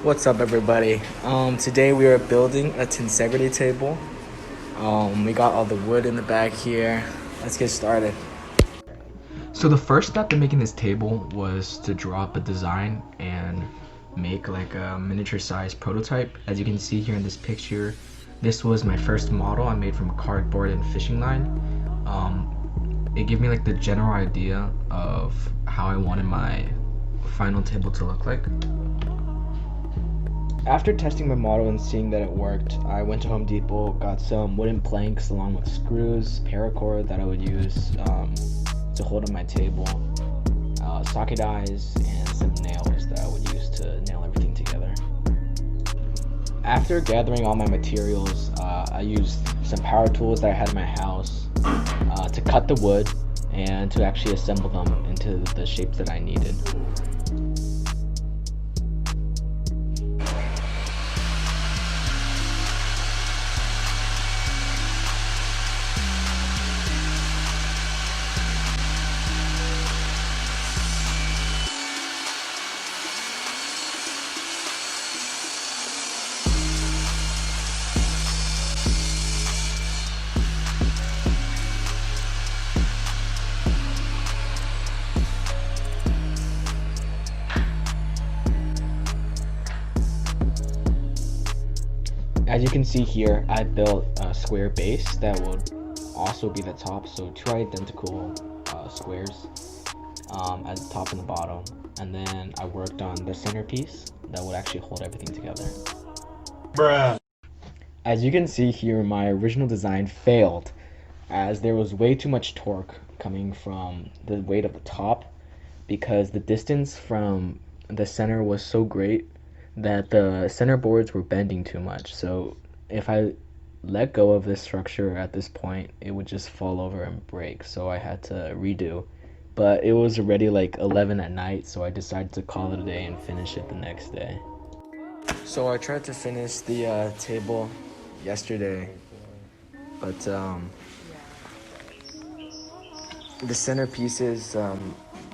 What's up, everybody? Today we are building a tensegrity table. We got all the wood in the back here. Let's get started. So the first step in making this table was to draw up a design and make like a miniature size prototype. As you can see here in this picture, this was my first model I made from cardboard and fishing line. It gave me like the general idea of how I wanted my final table to look like. After testing my model and seeing that it worked, I went to Home Depot, got some wooden planks along with screws, paracord that I would use to hold up my table, socket eyes, and some nails that I would use to nail everything together. After gathering all my materials, I used some power tools that I had in my house to cut the wood and to actually assemble them into the shapes that I needed. As you can see here, I built a square base that would also be the top, so two identical squares at the top and the bottom. And then I worked on the centerpiece that would actually hold everything together. Bruh. As you can see here, my original design failed as there was way too much torque coming from the weight of the top because the distance from the center was so great that the center boards were bending too much. So if I let go of this structure at this point, it would just fall over and break. So I had to redo. But it was already like 11 at night, so I decided to call it a day and finish it the next day. So I tried to finish the table yesterday, but the center pieces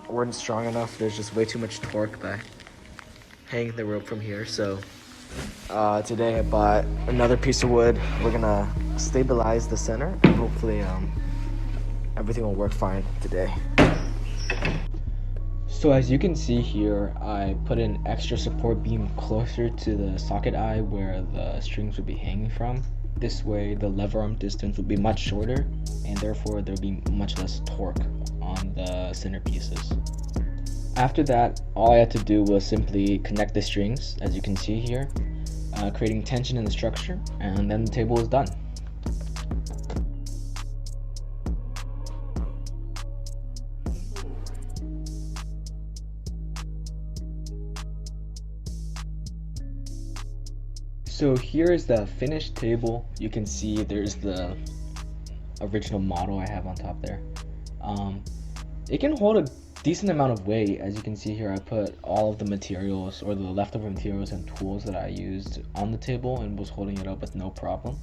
weren't strong enough. There's just way too much torque by hanging the rope from here. So today I bought another piece of wood. We're gonna stabilize the center and hopefully everything will work fine today. So as you can see here, I put an extra support beam closer to the socket eye where the strings would be hanging from. This way the lever arm distance would be much shorter and therefore there would be much less torque on the center pieces. After that, all I had to do was simply connect the strings, as you can see here, creating tension in the structure, and then the table is done. So here is the finished table. You can see there's the original model I have on top there. It can hold a decent amount of weight. As you can see here, I put all of the materials or the leftover materials and tools that I used on the table and was holding it up with no problem.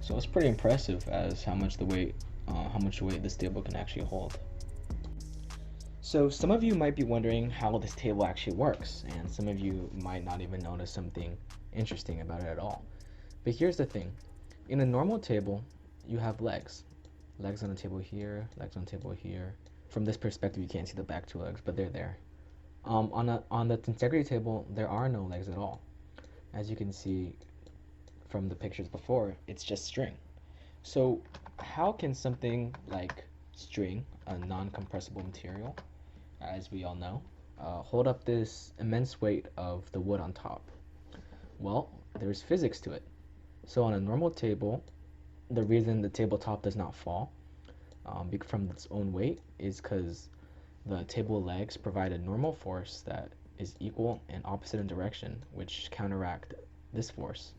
So it's pretty impressive as how much weight this table can actually hold. So some of you might be wondering how this table actually works, and some of you might not even notice something interesting about it at all. But here's the thing. In a normal table, you have legs. Legs on the table here, legs on the table here. From this perspective, you can't see the back two legs, but they're there. On the tensegrity table, there are no legs at all. As you can see from the pictures before, it's just string. So how can something like string, a non-compressible material, as we all know, hold up this immense weight of the wood on top? Well, there's physics to it. So on a normal table, the reason the tabletop does not fall from its own weight is because the table legs provide a normal force that is equal and opposite in direction, which counteract this force,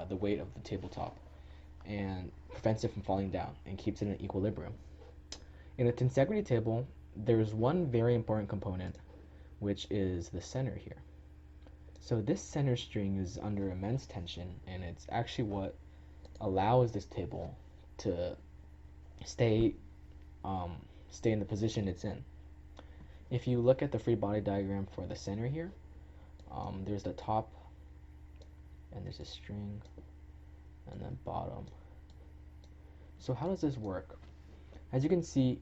the weight of the tabletop, and prevents it from falling down and keeps it in equilibrium. In a tensegrity table, there's one very important component, which is the center here. So this center string is under immense tension, and it's actually what allows this table to stay in the position it's in. If you look at the free body diagram for the center here, There's the top, and there's a string, and then bottom. So how does this work? As you can see,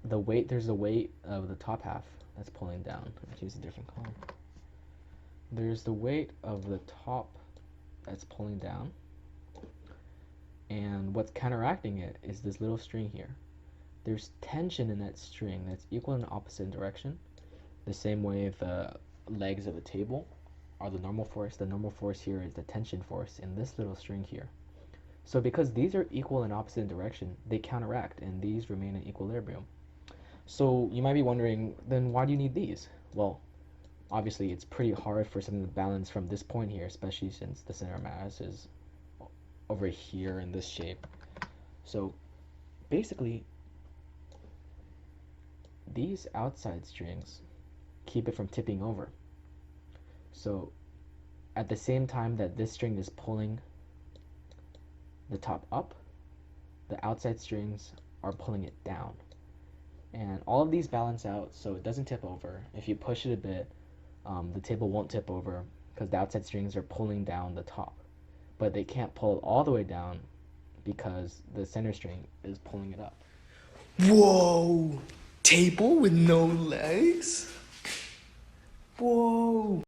there's the weight of the top half that's pulling down. Let's use a different color. There's the weight of the top that's pulling down, and what's counteracting it is this little string here. There's tension in that string that's equal in the opposite direction. The same way the legs of a table are the normal force. The normal force here is the tension force in this little string here. So because these are equal in opposite direction, they counteract and these remain in equilibrium. So you might be wondering, then why do you need these? Well, obviously it's pretty hard for something to balance from this point here, especially since the center of mass is over here in this shape. So basically, these outside strings keep it from tipping over. So at the same time that this string is pulling the top up, the outside strings are pulling it down. And all of these balance out so it doesn't tip over. If you push it a bit, the table won't tip over because the outside strings are pulling down the top. But they can't pull it all the way down because the center string is pulling it up. Whoa! Table with no legs? Whoa!